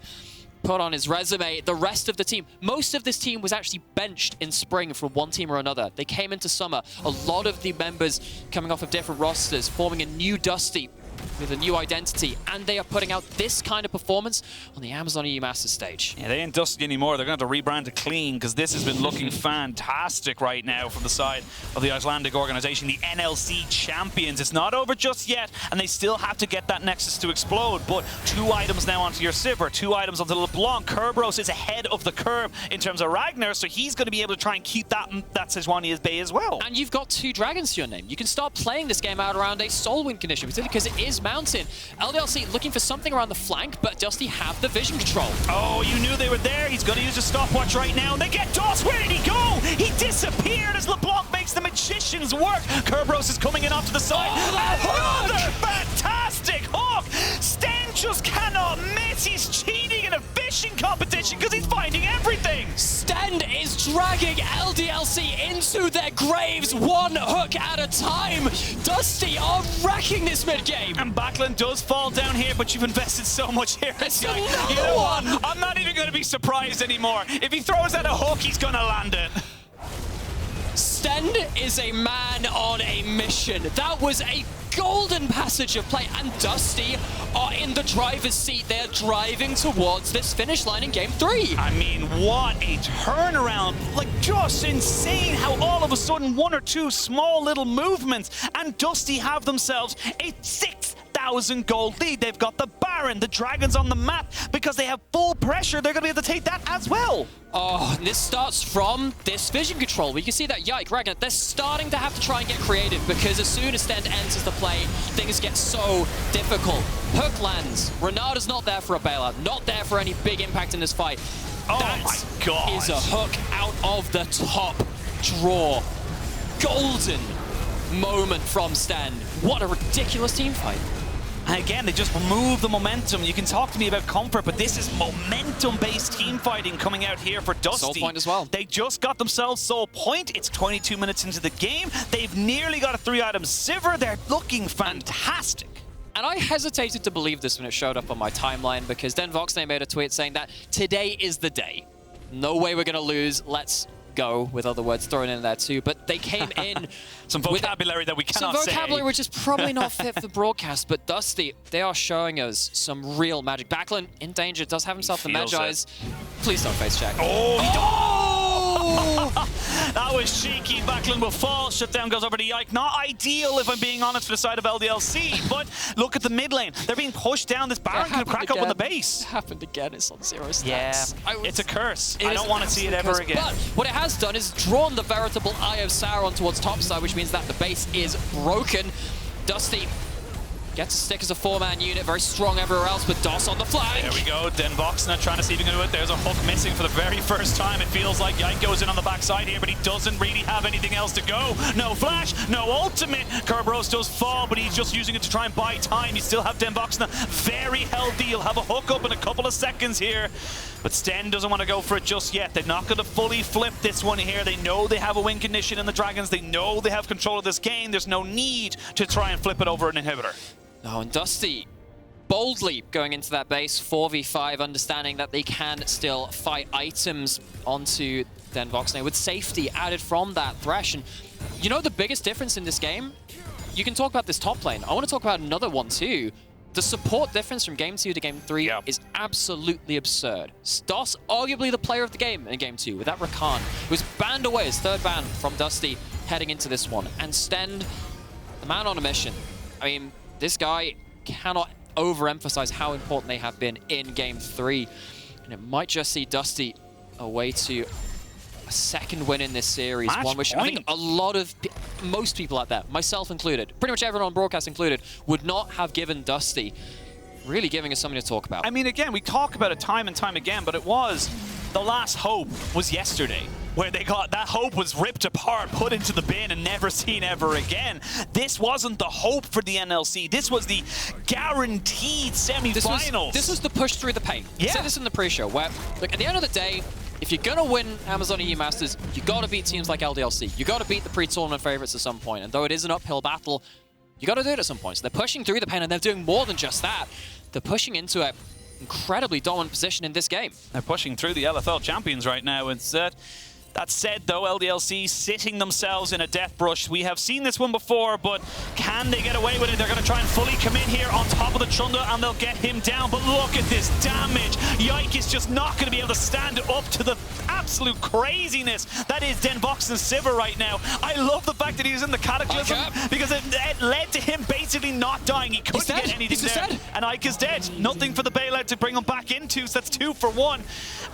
Speaker 5: put on his resume. The rest of the team, most of this team was actually benched in spring from one team or another. They came into summer. A lot of the members coming off of different rosters, forming a new Dusty. with a new identity, and they are putting out this kind of performance on the Amazon EU Masters stage.
Speaker 4: Yeah, they ain't Dusty anymore. They're going to have to rebrand to clean because this has been looking fantastic right now from the side of the Icelandic organization, the NLC champions. It's not over just yet, and they still have to get that Nexus to explode, but 2 items now onto your Sivir, 2 items onto LeBlanc. Kerberos is ahead of the curve in terms of Ragner, so he's going to be able to try and keep that Sejuani at bay as well.
Speaker 5: And you've got 2 dragons to your name. You can start playing this game out around a soul win condition, particularly because it is mountain. LDLC looking for something around the flank, but Dusty have the vision control.
Speaker 4: Oh, you knew they were there. He's going to use a stopwatch right now. And they get DOS. Where did he go? He disappeared as LeBlanc makes the magician's work. Kerberos is coming in off to the side. Another fantastic hook. Stend just cannot miss. He's cheating in a fishing competition because he's finding everything.
Speaker 5: Stend is dragging LDLC into their graves 1 hook at a time. Dusty are wrecking this mid-game.
Speaker 4: And Backlund does fall down here, but you've invested so much here.
Speaker 5: It's
Speaker 4: Like,
Speaker 5: another
Speaker 4: you know
Speaker 5: one.
Speaker 4: what? I'm not even going to be surprised anymore. If he throws out a hook, he's going to land it.
Speaker 5: Stend is a man on a mission. That was a golden passage of play, and Dusty are in the driver's seat. They're driving towards this finish line in Game 3.
Speaker 4: I mean, what a turnaround. Like, just insane how all of a sudden 1 or 2 small little movements and Dusty have themselves a 6,000 gold lead. They've got the Baron, the Dragons on the map. Because they have full pressure, they're going to be able to take that as well.
Speaker 5: Oh, and this starts from this vision control. We can see that Yike, Ragner, they're starting to have to try and get creative because as soon as Stend enters the play, things get so difficult. Hook lands. Renata's not there for a bailout, not there for any big impact in this fight.
Speaker 4: Oh
Speaker 5: That
Speaker 4: my God.
Speaker 5: is a hook out of the top draw. Golden moment from Stend. What a ridiculous team fight.
Speaker 4: And again, they just remove the momentum. You can talk to me about comfort, but this is momentum-based team fighting coming out here for Dusty.
Speaker 5: Soul Point as well.
Speaker 4: They just got themselves Soul Point. It's 22 minutes into the game. They've nearly got a 3-item Sivir. They're looking fantastic.
Speaker 5: And I hesitated to believe this when it showed up on my timeline because DenVoksne made a tweet saying that today is the day. No way we're going to lose. Let's go, with other words thrown in there too. But they came in
Speaker 4: Some vocabulary that we cannot say.
Speaker 5: Some vocabulary which is probably not fit for broadcast, but Dusty, they are showing us some real magic. Backlund in danger, does have himself the Magi's. Please don't face check.
Speaker 4: Oh, he
Speaker 5: Oh!
Speaker 4: That was cheeky. Backlund will fall. Shutdown goes over to Yike. Not ideal, if I'm being honest, for the side of LDLC. But look at the mid lane. They're being pushed down. This Baron could crack open the base.
Speaker 5: It happened again. It's on 0 stats.
Speaker 4: Yeah, it's a curse. I
Speaker 5: It
Speaker 4: don't
Speaker 5: is
Speaker 4: want
Speaker 5: an
Speaker 4: to see it
Speaker 5: absolute
Speaker 4: ever
Speaker 5: curse.
Speaker 4: again.
Speaker 5: But what it has done is drawn the veritable Eye of Sauron towards topside, which means that the base is broken. Dusty gets a stick as a 4-man unit, very strong everywhere else, but DOS on the flank.
Speaker 4: There we go, DenVoksne trying to see if he can do it. There's a hook missing for the very first time. It feels like Yike goes in on the backside here, but he doesn't really have anything else to go. No flash, no ultimate. Kerberos does fall, but he's just using it to try and buy time. You still have DenVoksne very healthy. He'll have a hook up in a couple of seconds here. But Stend doesn't want to go for it just yet. They're not going to fully flip this one here. They know they have a win condition in the Dragons. They know they have control of this game. There's no need to try and flip it over an inhibitor.
Speaker 5: Oh, and Dusty boldly going into that base, 4v5, understanding that they can still fight items onto DenVoksne with safety added from that Thresh. And you know the biggest difference in this game? You can talk about this top lane. I want to talk about another one too. The support difference from Game 2 to Game 3 is absolutely absurd. DOS, arguably the player of the game in Game 2 with that Rakan, who was banned away, his 3rd ban from Dusty heading into this one. And Stend, the man on a mission. I mean, this guy cannot overemphasize how important they have been in Game 3. And it might just see Dusty away to a 2nd win in this series.
Speaker 4: Match
Speaker 5: one which I think a lot of, most people out there, myself included, pretty much everyone on broadcast included, would not have given Dusty, really giving us something to talk about.
Speaker 4: I mean, again, we talk about it time and time again, but it was, the last hope was yesterday, where they got, that hope was ripped apart, put into the bin, and never seen ever again. This wasn't the hope for the NLC. This was the guaranteed semi-finals.
Speaker 5: This was the push through the pain. I said this in the pre-show, where, look, at the end of the day, if you're gonna win Amazon EU Masters, you gotta beat teams like LDLC. You gotta beat the pre-tournament favorites at some point. And though it is an uphill battle, you gotta do it at some point. So they're pushing through the pain, and they're doing more than just that. They're pushing into an incredibly dominant position in this game.
Speaker 4: They're pushing through the LFL champions right now. It's That said, though, LDLC sitting themselves in a death brush. We have seen this one before, but can they get away with it? They're going to try and fully commit here on top of the Trundle, and they'll get him down. But look at this damage. Yike is just not going to be able to stand up to the absolute craziness that is DenVoksne Sivir right now. I love the fact that he was in the Cataclysm because it led to him basically not dying. He couldn't get anything there. Dead. And Ike is dead. Nothing for the bailout to bring him back into, so that's 2 for 1.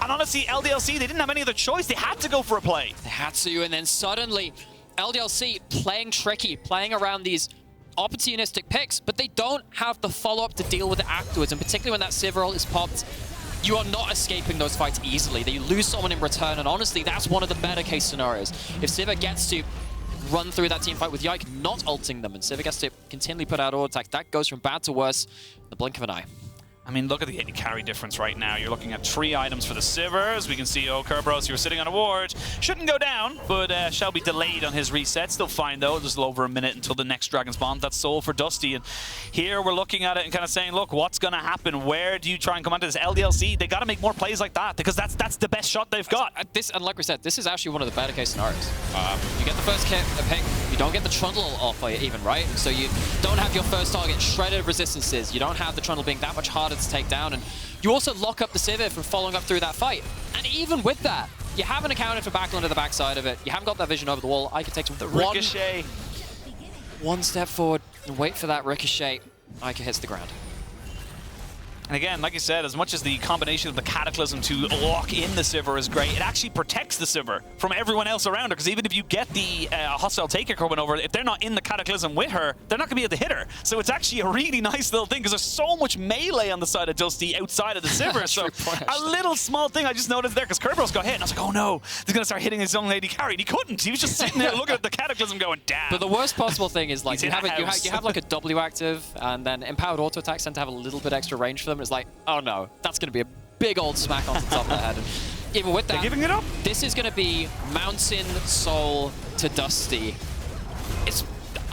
Speaker 4: And honestly, LDLC, they didn't have any other choice. They had to go for a play.
Speaker 5: They had to, and then suddenly, LDLC playing tricky, playing around these opportunistic picks, but they don't have the follow-up to deal with it afterwards, and particularly when that Sivir is popped, you are not escaping those fights easily. They lose someone in return, and honestly, that's one of the better case scenarios. If Sivir gets to run through that team fight with Yike not ulting them, and Sivir gets to continually put out auto attacks, that goes from bad to worse in the blink of an eye.
Speaker 4: I mean, look at the AD carry difference right now. You're looking at 3 items for the Sivir. As we can see, Kerberos, you're sitting on a ward. Shouldn't go down, but shall be delayed on his reset. Still fine, though. Just a little over a minute until the next Dragon Spawn. That's Soul for Dusty. And here we're looking at it and kind of saying, look, what's going to happen? Where do you try and come onto this LDLC? They got to make more plays like that because that's the best shot they've got.
Speaker 5: And like we said, this is actually one of the better case scenarios. You get the first pick, you don't get the Trundle off even, right? So you don't have your first target shredded resistances. You don't have the Trundle being that much harder to take down. And you also lock up the Sivir from following up through that fight. And even with that, you haven't accounted for Backlund at the backside of it. You haven't got that vision over the wall. Eika takes the
Speaker 4: ricochet.
Speaker 5: One step forward and wait for that ricochet. Eika hits the ground.
Speaker 4: And again, like you said, as much as the combination of the Cataclysm to lock in the Sivir is great, it actually protects the Sivir from everyone else around her. Because even if you get the hostile taker coming over, if they're not in the Cataclysm with her, they're not going to be able to hit her. So it's actually a really nice little thing because there's so much melee on the side of Dusty outside of the Sivir. So a little small thing I just noticed there because Kerberos got hit. And I was like, oh no, he's going to start hitting his own lady carry. And he couldn't. He was just sitting there looking at the Cataclysm going, damn.
Speaker 5: But the worst possible thing is like you have like a W active and then empowered auto attacks tend to have a little bit extra range for them. It's like, oh no. That's going to be a big old smack on the top of the head. And even with that,
Speaker 4: they're giving it up.
Speaker 5: This is going to be Mountain Soul to Dusty.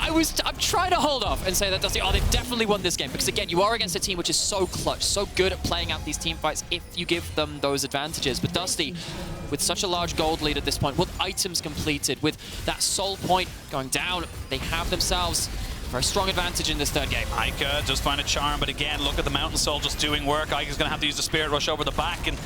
Speaker 5: I'm trying to hold off and say that Dusty, they've definitely won this game. Because again, you are against a team which is so clutch, so good at playing out these team fights if you give them those advantages. But Dusty, with such a large gold lead at this point, with items completed, with that soul point going down, they have themselves very strong advantage in this third game.
Speaker 4: Eika just find a charm, but again, look at the Mountain Soul just doing work. Eika's going to have to use the Spirit Rush over the back, and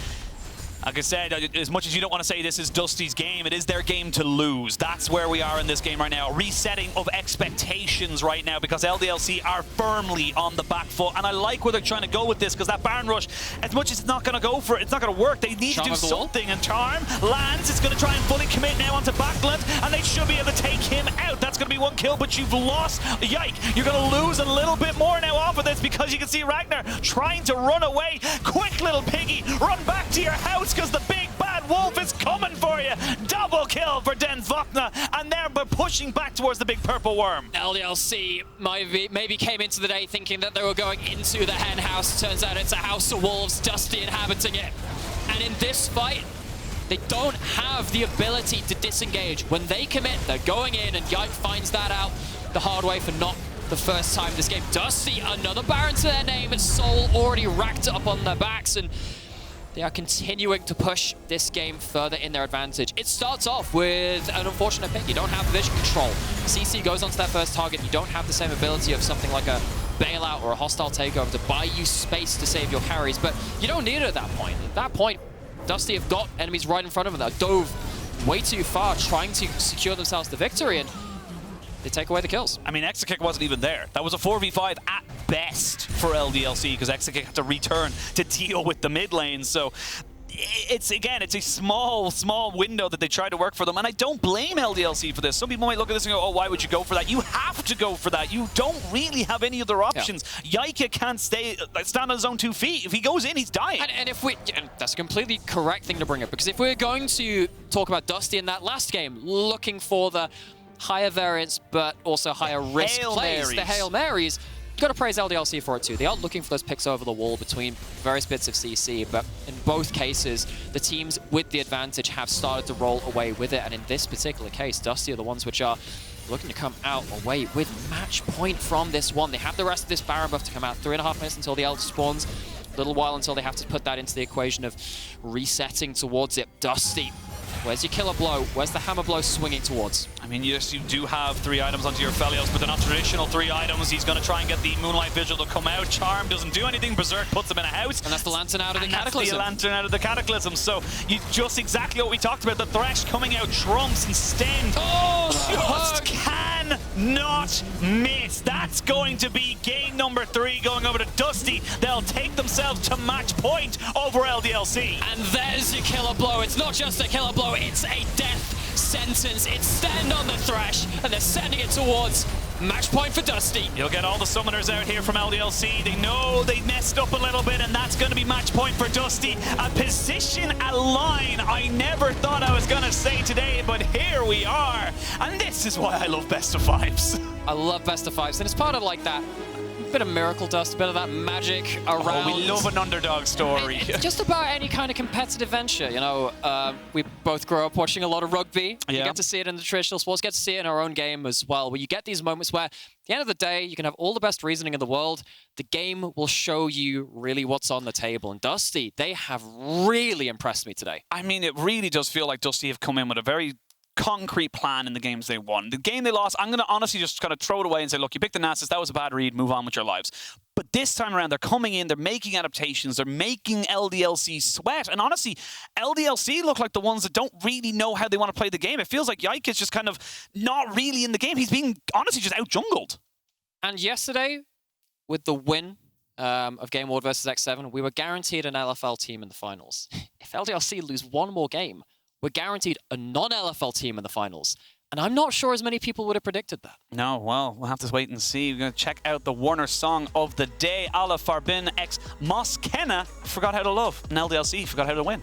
Speaker 4: like I said, as much as you don't want to say this is Dusty's game, it is their game to lose. That's where we are in this game right now. Resetting of expectations right now because LDLC are firmly on the back foot. And I like where they're trying to go with this because that Baron Rush, as much as it's not going to go for it, it's not going to work. They need to do something. And Charm lands. It's going to try and fully commit now onto Backlund. And they should be able to take him out. That's going to be 1 kill, but you've lost. Yike, you're going to lose a little bit more now off of this because you can see Ragner trying to run away. Quick little piggy, run back to your house because the big bad wolf is coming for you. Double kill for DenVoksne, and they're pushing back towards the big purple worm.
Speaker 5: LDLC maybe came into the day thinking that they were going into the hen house. Turns out it's a house of wolves, Dusty inhabiting it. And in this fight, they don't have the ability to disengage. When they commit, they're going in, and Yike finds that out the hard way for not the first time this game. Dusty, another Baron to their name, and Soul already racked up on their backs, and they are continuing to push this game further in their advantage. It starts off with an unfortunate pick. You don't have vision control. CC goes onto that first target. You don't have the same ability of something like a bailout or a hostile takeover to buy you space to save your carries, but you don't need it at that point. At that point, Dusty have got enemies right in front of them that dove way too far trying to secure themselves the victory, and they take away the kills.
Speaker 4: I mean, Exakick wasn't even there. That was a 4v5 at best for LDLC because Exakick had to return to deal with the mid lane. So it's a small window that they try to work for them, and I don't blame LDLC for this. Some people might look at this and go, oh, why would you go for that? You have to go for that. You don't really have any other options. Yeah. Yike can't stand on his own 2 feet. If he goes in, he's dying.
Speaker 5: And that's a completely correct thing to bring up, because if we're going to talk about Dusty in that last game, looking for the higher variance but also higher risk plays, the Hail Marys, you've got to praise LDLC for it too. They are looking for those picks over the wall between various bits of CC, but in both cases, the teams with the advantage have started to roll away with it, and in this particular case, Dusty are the ones which are looking to come out away with match point from this one. They have the rest of this Baron buff to come out. 3.5 minutes until the Elder spawns. A little while until they have to put that into the equation of resetting towards it. Dusty Where's your killer blow? Where's the hammer blow swinging towards?
Speaker 4: I mean, yes, you do have 3 items onto your Aphelios, but they're not traditional 3 items. He's going to try and get the Moonlight Vigil to come out. Charm doesn't do anything. Berserk puts him in a house.
Speaker 5: And that's the Lantern out of the
Speaker 4: and that's
Speaker 5: Cataclysm.
Speaker 4: the Lantern out of the Cataclysm. So you just exactly what we talked about. The Thresh coming out, Trunks and Stend.
Speaker 5: Oh,
Speaker 4: just cannot miss. That's going to be game number 3 going over to Dusty. They'll take themselves to match point over LDLC.
Speaker 5: And there's your killer blow. It's not just a killer blow, it's a death sentence. It's Stend on the Thresh, and they're sending it towards match point for Dusty.
Speaker 4: You'll get all the summoners out here from LDLC. They know they messed up a little bit, and that's going to be match point for Dusty. A position, a line I never thought I was going to say today, but here we are. And this is why I love best of 5s.
Speaker 5: I love best of 5s, and it's part of like that bit of miracle dust, a bit of that magic around.
Speaker 4: Oh, we love an underdog story.
Speaker 5: It's just about any kind of competitive venture, you know. We both grew up watching a lot of rugby. You get to see it in the traditional sports, get to see it in our own game as well, where you get these moments where, at the end of the day, you can have all the best reasoning in the world. The game will show you really what's on the table. And Dusty, they have really impressed me today.
Speaker 4: I mean, it really does feel like Dusty have come in with a very concrete plan in the games they won. The game they lost, I'm going to honestly just kind of throw it away and say, look, you picked the Nasus, that was a bad read, move on with your lives. But this time around, they're coming in, they're making adaptations, they're making LDLC sweat. And honestly, LDLC look like the ones that don't really know how they want to play the game. It feels like Yike is just kind of not really in the game. He's being, honestly, just out-jungled.
Speaker 5: And yesterday, with the win of Game Ward versus X7, we were guaranteed an LFL team in the finals. If LDLC lose one more game, we're guaranteed a non-LFL team in the finals. And I'm not sure as many people would have predicted that.
Speaker 4: No, well, we'll have to wait and see. We're going to check out the Warner song of the day. Ala Farbin x Moskena forgot how to love. And LDLC forgot how to win.